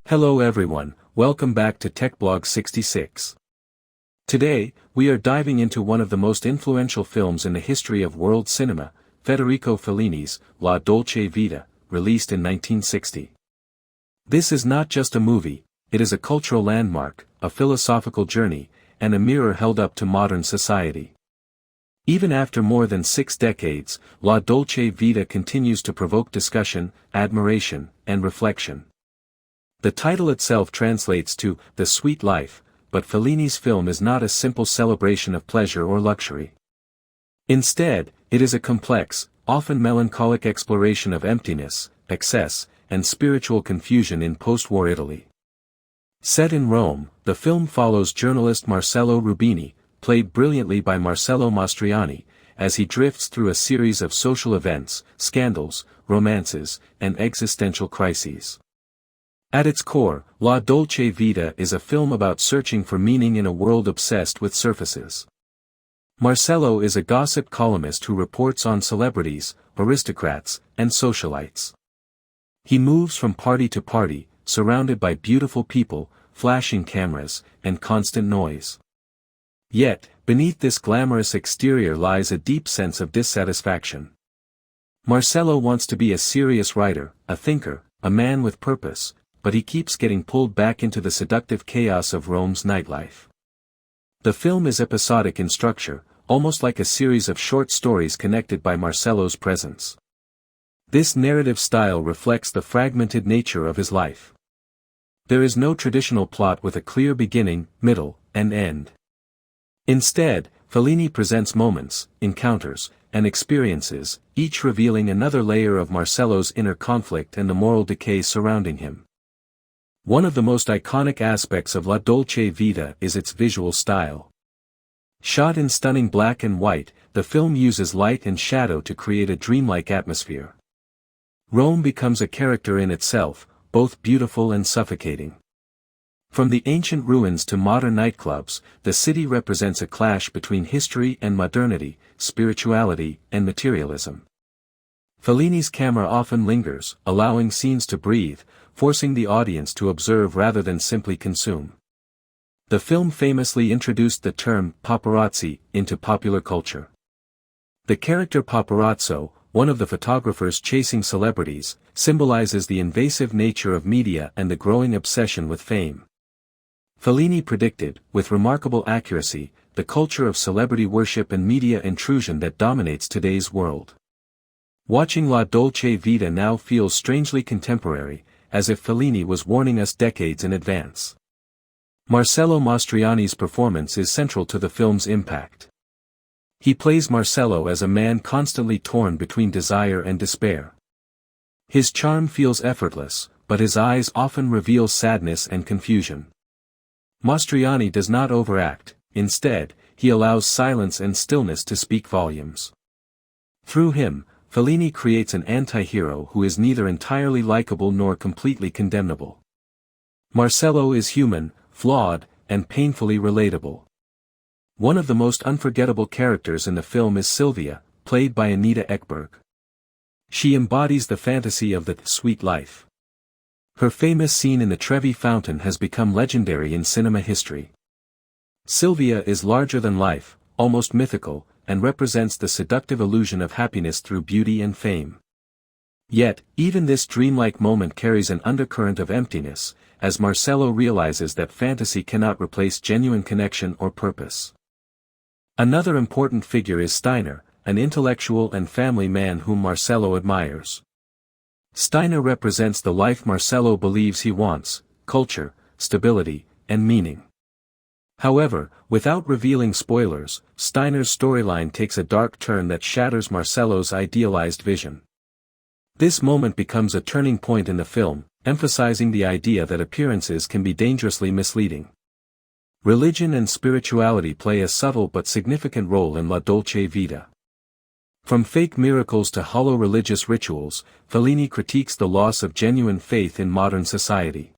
Hello everyone, welcome back to TechBlog 66. Today, we are diving into one of the most influential films in the history of world cinema, Federico Fellini's La Dolce Vita, released in 1960. This is not just a movie, it is a cultural landmark, a philosophical journey, and a mirror held up to modern society. Even after more than 6 decades, La Dolce Vita continues to provoke discussion, admiration, and reflection. The title itself translates to The Sweet Life, but Fellini's film is not a simple celebration of pleasure or luxury. Instead, it is a complex, often melancholic exploration of emptiness, excess, and spiritual confusion in post-war Italy. Set in Rome, the film follows journalist Marcello Rubini, played brilliantly by Marcello Mastroianni, as he drifts through a series of social events, scandals, romances, and existential crises. At its core, La Dolce Vita is a film about searching for meaning in a world obsessed with surfaces. Marcello is a gossip columnist who reports on celebrities, aristocrats, and socialites. He moves from party to party, surrounded by beautiful people, flashing cameras, and constant noise. Yet, beneath this glamorous exterior lies a deep sense of dissatisfaction. Marcello wants to be a serious writer, a thinker, a man with purpose, but he keeps getting pulled back into the seductive chaos of Rome's nightlife. The film is episodic in structure, almost like a series of short stories connected by Marcello's presence. This narrative style reflects the fragmented nature of his life. There is no traditional plot with a clear beginning, middle, and end. Instead, Fellini presents moments, encounters, and experiences, each revealing another layer of Marcello's inner conflict and the moral decay surrounding him. One of the most iconic aspects of La Dolce Vita is its visual style. Shot in stunning black and white, the film uses light and shadow to create a dreamlike atmosphere. Rome becomes a character in itself, both beautiful and suffocating. From the ancient ruins to modern nightclubs, the city represents a clash between history and modernity, spirituality and materialism. Fellini's camera often lingers, allowing scenes to breathe, forcing the audience to observe rather than simply consume. The film famously introduced the term paparazzi into popular culture. The character paparazzo, one of the photographers chasing celebrities, symbolizes the invasive nature of media and the growing obsession with fame. Fellini predicted, with remarkable accuracy, the culture of celebrity worship and media intrusion that dominates today's world. Watching La Dolce Vita now feels strangely contemporary, as if Fellini was warning us decades in advance. Marcello Mastroianni's performance is central to the film's impact. He plays Marcello as a man constantly torn between desire and despair. His charm feels effortless, but his eyes often reveal sadness and confusion. Mastroianni does not overact, instead, he allows silence and stillness to speak volumes. Through him, Fellini creates an anti-hero who is neither entirely likable nor completely condemnable. Marcello is human, flawed, and painfully relatable. One of the most unforgettable characters in the film is Sylvia, played by Anita Ekberg. She embodies the fantasy of the sweet life. Her famous scene in the Trevi Fountain has become legendary in cinema history. Sylvia is larger than life, almost mythical, and represents the seductive illusion of happiness through beauty and fame. Yet, even this dreamlike moment carries an undercurrent of emptiness, as Marcello realizes that fantasy cannot replace genuine connection or purpose. Another important figure is Steiner, an intellectual and family man whom Marcello admires. Steiner represents the life Marcello believes he wants: culture, stability, and meaning. However, without revealing spoilers, Steiner's storyline takes a dark turn that shatters Marcello's idealized vision. This moment becomes a turning point in the film, emphasizing the idea that appearances can be dangerously misleading. Religion and spirituality play a subtle but significant role in La Dolce Vita. From fake miracles to hollow religious rituals, Fellini critiques the loss of genuine faith in modern society.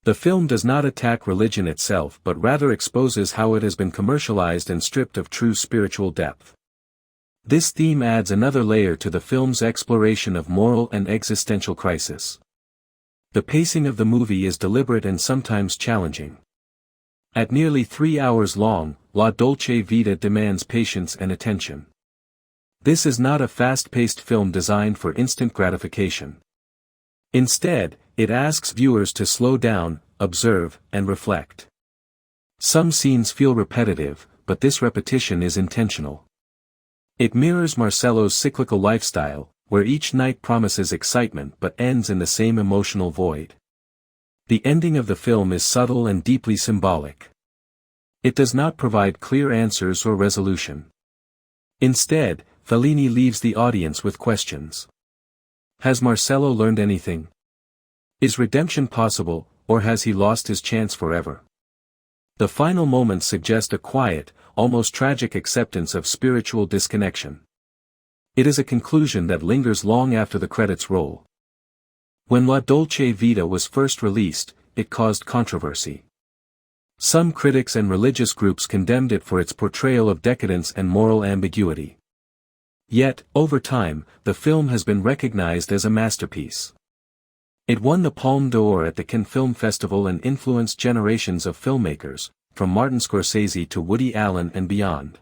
The film does not attack religion itself but rather exposes how it has been commercialized and stripped of true spiritual depth. This theme adds another layer to the film's exploration of moral and existential crisis. The pacing of the movie is deliberate and sometimes challenging. At nearly 3 hours long, La Dolce Vita demands patience and attention. This is not a fast-paced film designed for instant gratification. Instead, it asks viewers to slow down, observe, and reflect. Some scenes feel repetitive, but this repetition is intentional. It mirrors Marcello's cyclical lifestyle, where each night promises excitement but ends in the same emotional void. The ending of the film is subtle and deeply symbolic. It does not provide clear answers or resolution. Instead, Fellini leaves the audience with questions. Has Marcello learned anything? Is redemption possible, or has he lost his chance forever? The final moments suggest a quiet, almost tragic acceptance of spiritual disconnection. It is a conclusion that lingers long after the credits roll. When La Dolce Vita was first released, it caused controversy. Some critics and religious groups condemned it for its portrayal of decadence and moral ambiguity. Yet, over time, the film has been recognized as a masterpiece. It won the Palme d'Or at the Cannes Film Festival and influenced generations of filmmakers, from Martin Scorsese to Woody Allen and beyond.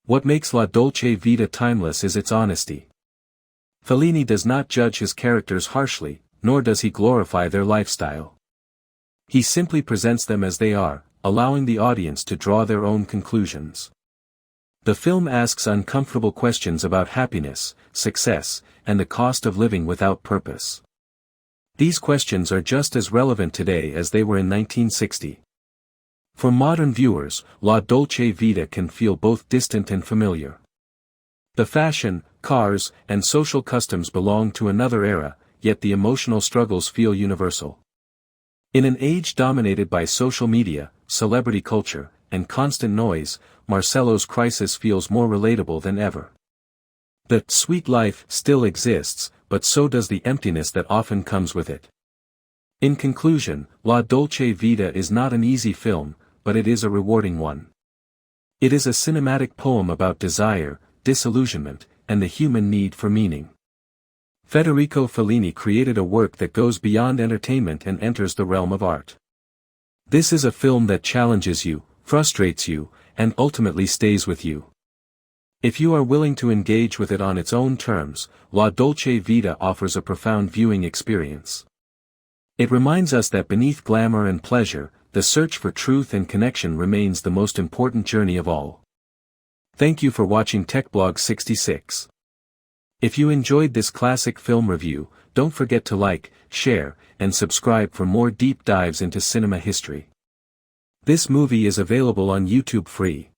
What makes La Dolce Vita timeless is its honesty. Fellini does not judge his characters harshly, nor does he glorify their lifestyle. He simply presents them as they are, allowing the audience to draw their own conclusions. The film asks uncomfortable questions about happiness, success, and the cost of living without purpose. These questions are just as relevant today as they were in 1960. For modern viewers, La Dolce Vita can feel both distant and familiar. The fashion, cars, and social customs belong to another era, yet the emotional struggles feel universal. In an age dominated by social media, celebrity culture, and constant noise, Marcello's crisis feels more relatable than ever. The sweet life still exists, but so does the emptiness that often comes with it. In conclusion, La Dolce Vita is not an easy film, but it is a rewarding one. It is a cinematic poem about desire, disillusionment, and the human need for meaning. Federico Fellini created a work that goes beyond entertainment and enters the realm of art. This is a film that challenges you, frustrates you, and ultimately stays with you. If you are willing to engage with it on its own terms, La Dolce Vita offers a profound viewing experience. It reminds us that beneath glamour and pleasure, the search for truth and connection remains the most important journey of all. Thank you for watching TechBlog 66. If you enjoyed this classic film review, don't forget to like, share, and subscribe for more deep dives into cinema history. This movie is available on YouTube free.